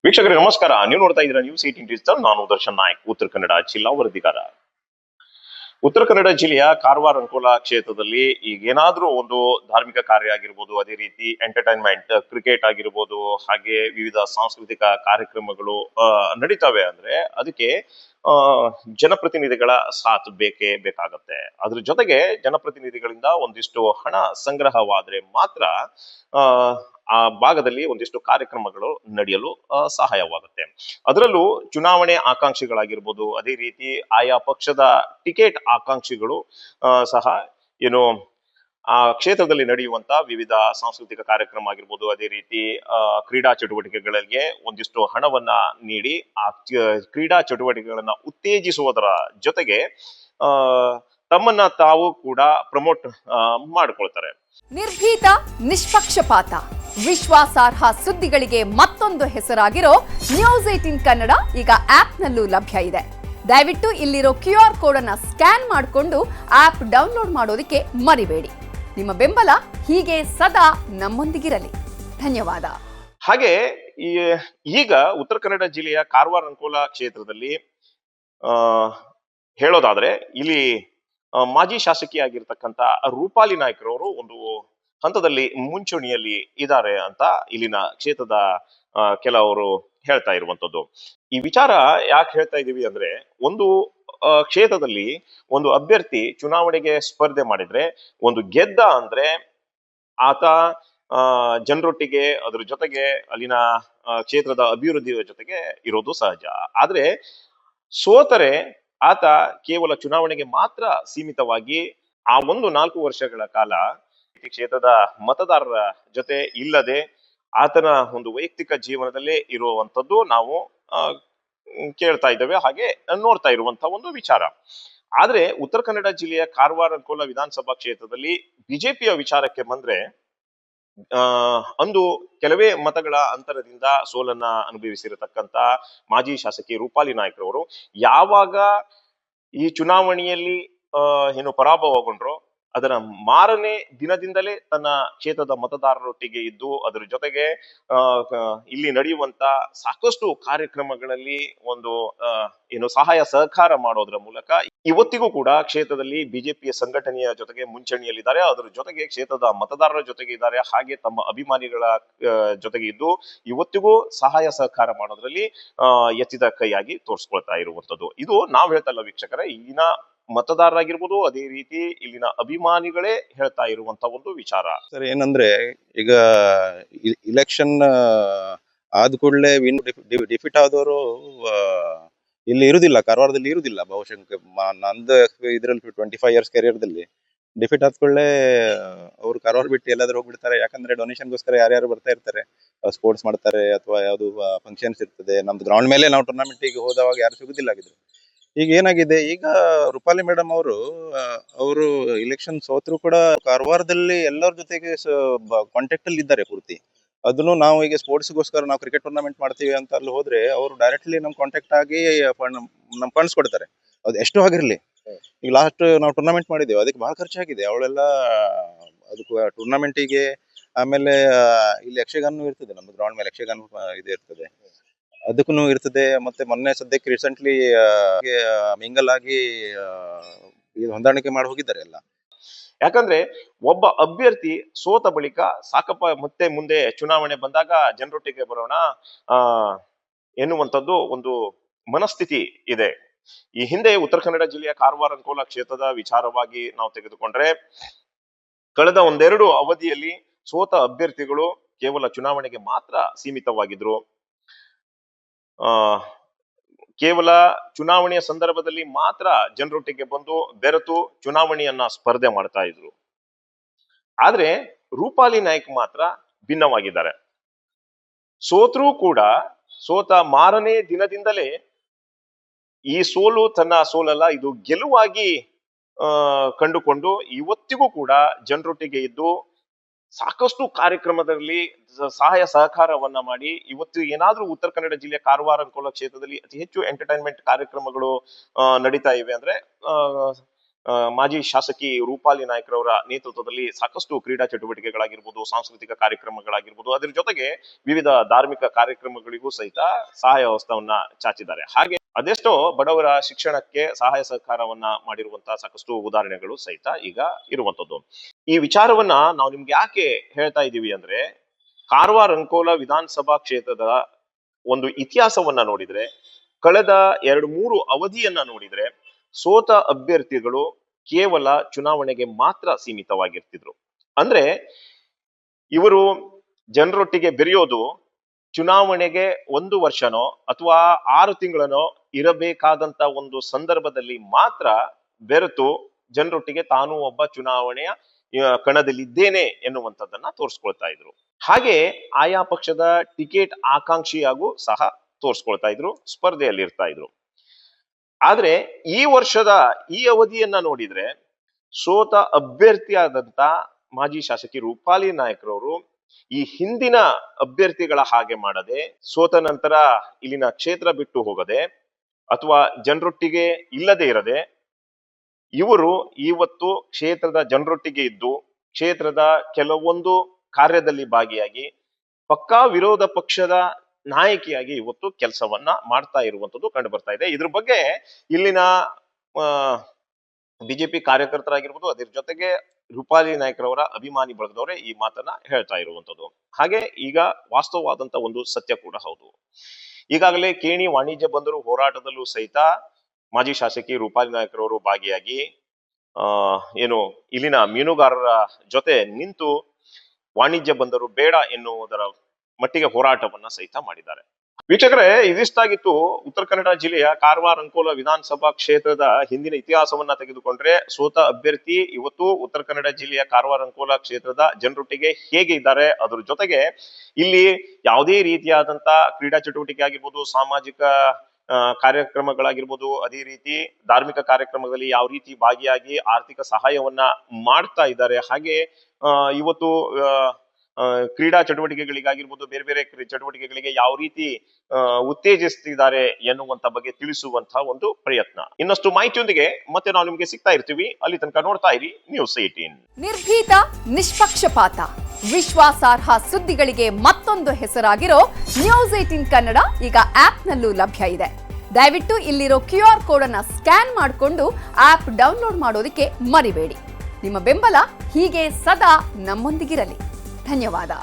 ವೀಕ್ಷಕರಿಗೆ ನಮಸ್ಕಾರ. ನೀವು ನೋಡ್ತಾ ಇದ್ದೀರಾ ನ್ಯೂಸ್ 18 ಡಿಜಿಟಲ್. ನಾನು ದರ್ಶನ್ ನಾಯಕ್, ಉತ್ತರ ಕನ್ನಡ ಜಿಲ್ಲಾ ವರದಿಗಾರ. ಉತ್ತರ ಕನ್ನಡ ಜಿಲ್ಲೆಯ ಕಾರವಾರ ಅಂಕೋಲಾ ಕ್ಷೇತ್ರದಲ್ಲಿ ಈಗ ಏನಾದ್ರೂ ಒಂದು ಧಾರ್ಮಿಕ ಕಾರ್ಯ ಆಗಿರ್ಬೋದು, ಅದೇ ರೀತಿ ಎಂಟರ್ಟೈನ್ಮೆಂಟ್, ಕ್ರಿಕೆಟ್ ಆಗಿರ್ಬೋದು, ಹಾಗೆ ವಿವಿಧ ಸಾಂಸ್ಕೃತಿಕ ಕಾರ್ಯಕ್ರಮಗಳು ನಡೀತವೆ ಅಂದ್ರೆ ಅದಕ್ಕೆ ಆ ಜನಪ್ರತಿನಿಧಿಗಳ ಸಾಥ್ ಬೇಕೇ ಬೇಕಾಗತ್ತೆ. ಅದ್ರ ಜೊತೆಗೆ ಜನಪ್ರತಿನಿಧಿಗಳಿಂದ ಒಂದಿಷ್ಟು ಹಣ ಸಂಗ್ರಹವಾದ್ರೆ ಮಾತ್ರ ಆ ಆ ಭಾಗದಲ್ಲಿ ಒಂದಿಷ್ಟು ಕಾರ್ಯಕ್ರಮಗಳು ನಡೆಯಲು ಸಹಾಯವಾಗುತ್ತೆ. ಅದರಲ್ಲೂ ಚುನಾವಣೆ ಆಕಾಂಕ್ಷಿಗಳಾಗಿರ್ಬೋದು, ಅದೇ ರೀತಿ ಆಯಾ ಪಕ್ಷದ ಟಿಕೆಟ್ ಆಕಾಂಕ್ಷಿಗಳು ಸಹ ಏನು ಆ ಕ್ಷೇತ್ರದಲ್ಲಿ ನಡೆಯುವಂತ ವಿವಿಧ ಸಾಂಸ್ಕೃತಿಕ ಕಾರ್ಯಕ್ರಮ ಆಗಿರ್ಬೋದು, ಅದೇ ರೀತಿ ಕ್ರೀಡಾ ಚಟುವಟಿಕೆಗಳಿಗೆ ಒಂದಿಷ್ಟು ಹಣವನ್ನ ನೀಡಿ ಆ ಕ್ರೀಡಾ ಚಟುವಟಿಕೆಗಳನ್ನ ಉತ್ತೇಜಿಸುವುದರ ಜೊತೆಗೆ ಆ ತಮ್ಮನ್ನ ತಾವು ಕೂಡ ಪ್ರಮೋಟ್ ಮಾಡ್ಕೊಳ್ತಾರೆ. ನಿರ್ಭೀತ, ನಿಷ್ಪಕ್ಷಪಾತ, ವಿಶ್ವಾಸಾರ್ಹ ಸುದ್ದಿಗಳಿಗೆ ಮತ್ತೊಂದು ಹೆಸರಾಗಿರೋ ನ್ಯೂಸ್ 18 ಕನ್ನಡ ಈಗ ಆಪ್ನಲ್ಲೂ ಲಭ್ಯ ಇದೆ. ದಯವಿಟ್ಟು ಇಲ್ಲಿರೋ QR ಕೋಡ್ ಅನ್ನ ಸ್ಕ್ಯಾನ್ ಮಾಡಿಕೊಂಡು ಆಪ್ ಡೌನ್ಲೋಡ್ ಮಾಡೋದಕ್ಕೆ ಮರಿಬೇಡಿ. ನಿಮ್ಮ ಬೆಂಬಲ ಹೀಗೆ ಸದಾ ನಮ್ಮೊಂದಿಗಿರಲಿ. ಧನ್ಯವಾದ. ಹಾಗೆ ಈಗ ಉತ್ತರ ಕನ್ನಡ ಜಿಲ್ಲೆಯ ಕಾರವಾರ ಅಂಕೋಲಾ ಕ್ಷೇತ್ರದಲ್ಲಿ ಹೇಳೋದಾದ್ರೆ ಇಲ್ಲಿ ಮಾಜಿ ಶಾಸಕಿಯಾಗಿರ್ತಕ್ಕಂಥ ರೂಪಾಲಿ ನಾಯ್ಕರವರು ಒಂದು ಹಂತದಲ್ಲಿ ಮುಂಚೂಣಿಯಲ್ಲಿ ಇದ್ದಾರೆ ಅಂತ ಇಲ್ಲಿನ ಕ್ಷೇತ್ರದ ಕೆಲವರು ಹೇಳ್ತಾ ಇರುವಂತದ್ದು. ಈ ವಿಚಾರ ಯಾಕೆ ಹೇಳ್ತಾ ಇದೀವಿ ಅಂದ್ರೆ, ಒಂದು ಕ್ಷೇತ್ರದಲ್ಲಿ ಒಂದು ಅಭ್ಯರ್ಥಿ ಚುನಾವಣೆಗೆ ಸ್ಪರ್ಧೆ ಮಾಡಿದ್ರೆ, ಒಂದು ಗೆದ್ದ ಅಂದ್ರೆ ಆತ ಜನರೊಟ್ಟಿಗೆ ಅದ್ರ ಜೊತೆಗೆ ಅಲ್ಲಿನ ಕ್ಷೇತ್ರದ ಅಭಿವೃದ್ಧಿಯ ಜೊತೆಗೆ ಇರೋದು ಸಹಜ. ಆದ್ರೆ ಸೋತರೆ ಆತ ಕೇವಲ ಚುನಾವಣೆಗೆ ಮಾತ್ರ ಸೀಮಿತವಾಗಿ ಆ ಒಂದು 4 ವರ್ಷಗಳ ಕಾಲ ಕ್ಷೇತ್ರದ ಮತದಾರರ ಜೊತೆ ಇಲ್ಲದೆ ಆತನ ಒಂದು ವೈಯಕ್ತಿಕ ಜೀವನದಲ್ಲೇ ಇರುವಂತದ್ದು ನಾವು ಕೇಳ್ತಾ ಇದ್ದೇವೆ, ಹಾಗೆ ನೋಡ್ತಾ ಇರುವಂತಹ ಒಂದು ವಿಚಾರ. ಆದ್ರೆ ಉತ್ತರ ಕನ್ನಡ ಜಿಲ್ಲೆಯ ಕಾರವಾರ ಅಂಕೋಲಾ ವಿಧಾನಸಭಾ ಕ್ಷೇತ್ರದಲ್ಲಿ ಬಿಜೆಪಿಯ ವಿಚಾರಕ್ಕೆ ಬಂದ್ರೆ ಅಂದು ಕೆಲವೇ ಮತಗಳ ಅಂತರದಿಂದ ಸೋಲನ್ನ ಅನುಭವಿಸಿರತಕ್ಕಂತ ಮಾಜಿ ಶಾಸಕಿ ರೂಪಾಲಿ ನಾಯ್ಕರವರು ಯಾವಾಗ ಈ ಚುನಾವಣೆಯಲ್ಲಿ ಏನು ಪರಾಭವಗೊಂಡ್ರು, ಅದರ ಮಾರನೇ ದಿನದಿಂದಲೇ ತನ್ನ ಕ್ಷೇತ್ರದ ಮತದಾರರೊಟ್ಟಿಗೆ ಇದ್ದು ಅದರ ಜೊತೆಗೆ ಇಲ್ಲಿ ನಡೆಯುವಂತ ಸಾಕಷ್ಟು ಕಾರ್ಯಕ್ರಮಗಳಲ್ಲಿ ಒಂದು ಏನು ಸಹಾಯ ಸಹಕಾರ ಮಾಡೋದ್ರ ಮೂಲಕ ಇವತ್ತಿಗೂ ಕೂಡ ಕ್ಷೇತ್ರದಲ್ಲಿ ಬಿಜೆಪಿಯ ಸಂಘಟನೆಯ ಜೊತೆಗೆ ಮುಂಚೂಣಿಯಲ್ಲಿದ್ದಾರೆ. ಅದರ ಜೊತೆಗೆ ಕ್ಷೇತ್ರದ ಮತದಾರರ ಜೊತೆಗೆ ಇದ್ದಾರೆ, ಹಾಗೆ ತಮ್ಮ ಅಭಿಮಾನಿಗಳ ಜೊತೆಗೆ ಇದ್ದು ಇವತ್ತಿಗೂ ಸಹಾಯ ಸಹಕಾರ ಮಾಡೋದ್ರಲ್ಲಿ ಎತ್ತಿದ ಕೈಯಾಗಿ ತೋರಿಸ್ಕೊಳ್ತಾ ಇರುವಂತದ್ದು. ಇದು ನಾವು ಹೇಳ್ತಲ್ಲ ವೀಕ್ಷಕರೇ, ಈಗಿನ ಮತದಾರರಾಗಿರ್ಬೋದು, ಅದೇ ರೀತಿ ಇಲ್ಲಿನ ಅಭಿಮಾನಿಗಳೇ ಹೇಳ್ತಾ ಇರುವಂತ ಒಂದು ವಿಚಾರ. ಸರ್ ಏನಂದ್ರೆ, ಈಗ ಇಲೆಕ್ಷನ್ ಆದ ಕೂಡಲೇ ಡಿಫಿಟ್ ಆದವರು ಇಲ್ಲಿ ಇರುದಿಲ್ಲ, ಕಾರವಾರದಲ್ಲಿ ಇರುದಿಲ್ಲ. ಬಹುಶಃ ನಂದು ಇದ್ರಲ್ಲಿ 25 ಇಯರ್ಸ್ ಕೆರಿಯರ್ದಲ್ಲಿ ಡಿಫಿಟ್ ಆದ ಕೂಡಲೇ ಅವ್ರು ಕಾರವಾರ ಬಿಟ್ಟು ಎಲ್ಲಾದ್ರೂ ಹೋಗ್ಬಿಡ್ತಾರೆ. ಯಾಕಂದ್ರೆ ಡೊನೇಷನ್ಗೋಸ್ಕರ ಯಾರ್ಯಾರು ಬರ್ತಾ ಇರ್ತಾರೆ, ಸ್ಪೋರ್ಟ್ಸ್ ಮಾಡ್ತಾರೆ ಅಥವಾ ಯಾವ್ದು ಫಂಕ್ಷನ್ಸ್ ಇರ್ತದೆ. ನಮ್ದು ಗ್ರೌಂಡ್ ಮೇಲೆ ನಾವು ಟೂರ್ನಮೆಂಟಿಗೆ ಹೋದವಾಗ ಯಾರು ಸಿಗುದಿಲ್ಲ ಆಗಿದ್ರು. ಈಗ ಏನಾಗಿದೆ, ಈಗ ರೂಪಾಲಿ ಮೇಡಮ್ ಅವರು ಇಲೆಕ್ಷನ್ ಸೋತ್ರು ಕೂಡ ಕಾರವಾರದಲ್ಲಿ ಎಲ್ಲರ ಜೊತೆಗೆ ಕಾಂಟ್ಯಾಕ್ಟ್ ಅಲ್ಲಿ ಇದ್ದಾರೆ ಪೂರ್ತಿ. ಅದನ್ನು ನಾವು ಈಗ ಸ್ಪೋರ್ಟ್ಸ್ಗೋಸ್ಕರ ನಾವು ಕ್ರಿಕೆಟ್ ಟೂರ್ನಮೆಂಟ್ ಮಾಡ್ತೀವಿ ಅಂತ ಅಲ್ಲಿ ಹೋದ್ರೆ ಅವರು ಡೈರೆಕ್ಟ್ಲಿ ನಮ್ ಕಾಂಟ್ಯಾಕ್ಟ್ ಆಗಿ ನಮ್ ಫಂಡ್ಸ್ ಕೊಡ್ತಾರೆ. ಅದು ಎಷ್ಟು ಆಗಿರ್ಲಿ. ಈಗ ಲಾಸ್ಟ್ ನಾವು ಟೂರ್ನಮೆಂಟ್ ಮಾಡಿದ್ದೇವೆ, ಅದಕ್ಕೆ ಬಹಳ ಖರ್ಚಾಗಿದೆ. ಅವಳೆಲ್ಲ ಅದಕ್ಕೆ ಟೂರ್ನಮೆಂಟಿಗೆ, ಆಮೇಲೆ ಇಲ್ಲಿ ಯಕ್ಷಗಾನ ಇರ್ತದೆ, ನಮ್ದು ಗ್ರೌಂಡ್ ಮೇಲೆ ಯಕ್ಷಗಾನ ಇದು ಇರ್ತದೆ, ಅದಕ್ಕೂ ಇರ್ತದೆ. ಮತ್ತೆ ಮೊನ್ನೆ ಸದ್ಯಕ್ಕೆ ರೀಸೆಂಟ್ಲಿ ಮಿಂಗಲ್ ಆಗಿ ಹೊಂದಾಣಿಕೆ ಮಾಡಿ ಹೋಗಿದ್ದಾರೆ ಎಲ್ಲ. ಯಾಕಂದ್ರೆ ಒಬ್ಬ ಅಭ್ಯರ್ಥಿ ಸೋತ ಬಳಿಕ ಸಾಕಪ್ಪ ಮತ್ತೆ ಮುಂದೆ ಚುನಾವಣೆ ಬಂದಾಗ ಜನರೊಟ್ಟಿಗೆ ಬರೋಣ ಎನ್ನುವಂಥದ್ದು ಒಂದು ಮನಸ್ಥಿತಿ ಇದೆ. ಈ ಹಿಂದೆ ಉತ್ತರ ಕನ್ನಡ ಜಿಲ್ಲೆಯ ಕಾರವಾರ ಅಂಕೋಲಾ ಕ್ಷೇತ್ರದ ವಿಚಾರವಾಗಿ ನಾವು ತೆಗೆದುಕೊಂಡ್ರೆ, ಕಳೆದ ಒಂದೆರಡು ಅವಧಿಯಲ್ಲಿ ಸೋತ ಅಭ್ಯರ್ಥಿಗಳು ಕೇವಲ ಚುನಾವಣೆಗೆ ಮಾತ್ರ ಸೀಮಿತವಾಗಿದ್ರು. ಕೇವಲ ಚುನಾವಣೆಯ ಸಂದರ್ಭದಲ್ಲಿ ಮಾತ್ರ ಜನರೊಟ್ಟಿಗೆ ಬಂದು ಬೆರೆತು ಚುನಾವಣೆಯನ್ನ ಸ್ಪರ್ಧೆ ಮಾಡ್ತಾ ಇದ್ರು. ಆದ್ರೆ ರೂಪಾಲಿ ನಾಯ್ಕ್ ಮಾತ್ರ ಭಿನ್ನವಾಗಿದ್ದಾರೆ. ಸೋತ್ರೂ ಕೂಡ ಸೋತ ಮಾರನೇ ದಿನದಿಂದಲೇ ಈ ಸೋಲು ತನ್ನ ಸೋಲಲ್ಲ, ಇದು ಗೆಲುವಾಗಿ ಕಂಡುಕೊಂಡು ಇವತ್ತಿಗೂ ಕೂಡ ಜನರೊಟ್ಟಿಗೆ ಇದ್ದು ಸಾಕಷ್ಟು ಕಾರ್ಯಕ್ರಮದಲ್ಲಿ ಸಹಾಯ ಸಹಕಾರವನ್ನ ಮಾಡಿ ಇವತ್ತು ಏನಾದ್ರೂ ಉತ್ತರ ಕನ್ನಡ ಜಿಲ್ಲೆಯ ಕಾರವಾರ ಅಂಕೋಲಾ ಕ್ಷೇತ್ರದಲ್ಲಿ ಅತಿ ಹೆಚ್ಚು ಎಂಟರ್ಟೈನ್ಮೆಂಟ್ ಕಾರ್ಯಕ್ರಮಗಳು ನಡೀತಾ ಇವೆ ಅಂದ್ರೆ ಮಾಜಿ ಶಾಸಕಿ ರೂಪಾಲಿ ನಾಯ್ಕರವರ ನೇತೃತ್ವದಲ್ಲಿ ಸಾಕಷ್ಟು ಕ್ರೀಡಾ ಚಟುವಟಿಕೆಗಳಾಗಿರ್ಬೋದು, ಸಾಂಸ್ಕೃತಿಕ ಕಾರ್ಯಕ್ರಮಗಳಾಗಿರ್ಬೋದು, ಅದ್ರ ಜೊತೆಗೆ ವಿವಿಧ ಧಾರ್ಮಿಕ ಕಾರ್ಯಕ್ರಮಗಳಿಗೂ ಸಹಿತ ಸಹಾಯ ಹಸ್ತವನ್ನ ಚಾಚಿದ್ದಾರೆ. ಹಾಗೆ ಅದೆಷ್ಟೋ ಬಡವರ ಶಿಕ್ಷಣಕ್ಕೆ ಸಹಾಯ ಸಹಕಾರವನ್ನ ಮಾಡಿರುವಂತಹ ಸಾಕಷ್ಟು ಉದಾಹರಣೆಗಳು ಸಹಿತ ಈಗ ಇರುವಂತದ್ದು. ಈ ವಿಚಾರವನ್ನ ನಾವು ನಿಮ್ಗೆ ಯಾಕೆ ಹೇಳ್ತಾ ಇದ್ದೀವಿ ಅಂದ್ರೆ, ಕಾರವಾರ ಅಂಕೋಲ ವಿಧಾನಸಭಾ ಕ್ಷೇತ್ರದ ಒಂದು ಇತಿಹಾಸವನ್ನ ನೋಡಿದ್ರೆ, ಕಳೆದ 2-3 ಅವಧಿಯನ್ನ ನೋಡಿದ್ರೆ, ಸೋತ ಅಭ್ಯರ್ಥಿಗಳು ಕೇವಲ ಚುನಾವಣೆಗೆ ಮಾತ್ರ ಸೀಮಿತವಾಗಿರ್ತಿದ್ರು. ಅಂದ್ರೆ ಇವರು ಜನರೊಟ್ಟಿಗೆ ಬೆರೆಯೋದು ಚುನಾವಣೆಗೆ 1 ವರ್ಷನೋ ಅಥವಾ 6 ತಿಂಗಳನೋ ಇರಬೇಕಾದಂತ ಒಂದು ಸಂದರ್ಭದಲ್ಲಿ ಮಾತ್ರ ಬೆರೆತು ಜನರೊಟ್ಟಿಗೆ ತಾನು ಒಬ್ಬ ಚುನಾವಣೆಯ ಕಣದಲ್ಲಿದ್ದೇನೆ ಎನ್ನುವಂಥದ್ದನ್ನ ತೋರಿಸ್ಕೊಳ್ತಾ ಇದ್ರು. ಹಾಗೆ ಆಯಾ ಪಕ್ಷದ ಟಿಕೆಟ್ ಆಕಾಂಕ್ಷಿಯಾಗೂ ಸಹ ತೋರಿಸ್ಕೊಳ್ತಾ ಇದ್ರು, ಸ್ಪರ್ಧೆಯಲ್ಲಿ ಇರ್ತಾ ಇದ್ರು. ಆದ್ರೆ ಈ ವರ್ಷದ ಈ ಅವಧಿಯನ್ನ ನೋಡಿದ್ರೆ, ಸೋತ ಅಭ್ಯರ್ಥಿಯಾದಂತ ಮಾಜಿ ಶಾಸಕಿ ರೂಪಾಲಿ ನಾಯ್ಕರವರು ಈ ಹಿಂದಿನ ಅಭ್ಯರ್ಥಿಗಳ ಹಾಗೆ ಮಾಡದೆ, ಸೋತ ನಂತರ ಇಲ್ಲಿನ ಕ್ಷೇತ್ರ ಬಿಟ್ಟು ಹೋಗದೆ ಅಥವಾ ಜನರೊಟ್ಟಿಗೆ ಇಲ್ಲದೆ ಇರದೆ, ಇವರು ಇವತ್ತು ಕ್ಷೇತ್ರದ ಜನರೊಟ್ಟಿಗೆ ಇದ್ದು ಕ್ಷೇತ್ರದ ಕೆಲವೊಂದು ಕಾರ್ಯದಲ್ಲಿ ಭಾಗಿಯಾಗಿ ಪಕ್ಕಾ ವಿರೋಧ ಪಕ್ಷದ ನಾಯಕಿಯಾಗಿ ಇವತ್ತು ಕೆಲಸವನ್ನ ಮಾಡ್ತಾ ಇರುವಂತದ್ದು ಕಂಡು ಬರ್ತಾ ಇದೆ. ಇದ್ರ ಬಗ್ಗೆ ಇಲ್ಲಿನ ಬಿಜೆಪಿ ಕಾರ್ಯಕರ್ತರಾಗಿರ್ಬೋದು, ಅದ್ರ ಜೊತೆಗೆ ರೂಪಾಲಿ ನಾಯ್ಕರವರ ಅಭಿಮಾನಿ ಬಳಗದವರೇ ಈ ಮಾತನ್ನ ಹೇಳ್ತಾ ಇರುವಂತದ್ದು. ಹಾಗೆ ಈಗ ವಾಸ್ತವವಾದಂತ ಒಂದು ಸತ್ಯ ಕೂಡ ಹೌದು. ಈಗಾಗಲೇ ಕೇಣಿ ವಾಣಿಜ್ಯ ಬಂದರು ಹೋರಾಟದಲ್ಲೂ ಸಹಿತ ಮಾಜಿ ಶಾಸಕಿ ರೂಪಾಲಿ ನಾಯ್ಕರವರು ಭಾಗಿಯಾಗಿ ಏನು ಇಲ್ಲಿನ ಮೀನುಗಾರರ ಜೊತೆ ನಿಂತು ವಾಣಿಜ್ಯ ಬಂದರು ಬೇಡ ಎನ್ನುವುದರ ಮಟ್ಟಿಗೆ ಹೋರಾಟವನ್ನ ಸಹಿತ ಮಾಡಿದ್ದಾರೆ. ವೀಕ್ಷಕರೇ, ಇದಿಷ್ಟಾಗಿತ್ತು ಉತ್ತರ ಕನ್ನಡ ಜಿಲ್ಲೆಯ ಕಾರವಾರ ಅಂಕೋಲ ವಿಧಾನಸಭಾ ಕ್ಷೇತ್ರದ ಹಿಂದಿನ ಇತಿಹಾಸವನ್ನ ತೆಗೆದುಕೊಂಡ್ರೆ, ಸೋತ ಅಭ್ಯರ್ಥಿ ಇವತ್ತು ಉತ್ತರ ಕನ್ನಡ ಜಿಲ್ಲೆಯ ಕಾರವಾರ ಅಂಕೋಲ ಕ್ಷೇತ್ರದ ಜನರೊಟ್ಟಿಗೆ ಹೇಗೆ ಇದ್ದಾರೆ, ಅದ್ರ ಜೊತೆಗೆ ಇಲ್ಲಿ ಯಾವುದೇ ರೀತಿಯಾದಂತ ಕ್ರೀಡಾ ಚಟುವಟಿಕೆ ಆಗಿರ್ಬೋದು, ಸಾಮಾಜಿಕ ಕಾರ್ಯಕ್ರಮಗಳಾಗಿರ್ಬೋದು, ಅದೇ ರೀತಿ ಧಾರ್ಮಿಕ ಕಾರ್ಯಕ್ರಮದಲ್ಲಿ ಯಾವ ರೀತಿ ಭಾಗಿಯಾಗಿ ಆರ್ಥಿಕ ಸಹಾಯವನ್ನ ಮಾಡ್ತಾ ಇದ್ದಾರೆ, ಹಾಗೆ ಇವತ್ತು ಕ್ರೀಡಾ ಚಟುವಟಿಕೆಗಳಿಗಾಗಿರ್ಬೋದು, ಬೇರೆ ಬೇರೆ ಚಟುವಟಿಕೆಗಳಿಗೆ ಯಾವ ರೀತಿ ಉತ್ತೇಜಿಸ್ತಿದ್ದಾರೆ ಎನ್ನುವಂತ ಬಗ್ಗೆ ತಿಳಿಸುವಂತಹ ಒಂದು ಪ್ರಯತ್ನ. ಇನ್ನಷ್ಟು ಮಾಹಿತಿಯೊಂದಿಗೆ ಮತ್ತೆ ನಾವು ನಿಮ್ಗೆ ಸಿಗ್ತಾ ಇರ್ತೀವಿ. ಅಲ್ಲಿ ತನಕ ನೋಡ್ತಾ ಇರಿ ನ್ಯೂಸ್ 18. ನಿರ್ಭೀತ, ನಿಷ್ಪಕ್ಷಪಾತ, ವಿಶ್ವಾಸಾರ್ಹ ಸುದ್ದಿಗಳಿಗೆ ಮತ್ತೊಂದು ಹೆಸರಾಗಿರೋ ನ್ಯೂಸ್ 18 ಕನ್ನಡ ಈಗ ಆಪ್ನಲ್ಲೂ ಲಭ್ಯ ಇದೆ. ದಯವಿಟ್ಟು ಇಲ್ಲಿರೋ QR ಕೋಡ್ ಅನ್ನ ಸ್ಕ್ಯಾನ್ ಮಾಡಿಕೊಂಡು ಆಪ್ ಡೌನ್ಲೋಡ್ ಮಾಡೋದಕ್ಕೆ ಮರಿಬೇಡಿ. ನಿಮ್ಮ ಬೆಂಬಲ ಹೀಗೆ ಸದಾ ನಮ್ಮೊಂದಿಗಿರಲಿ. ಧನ್ಯವಾದ.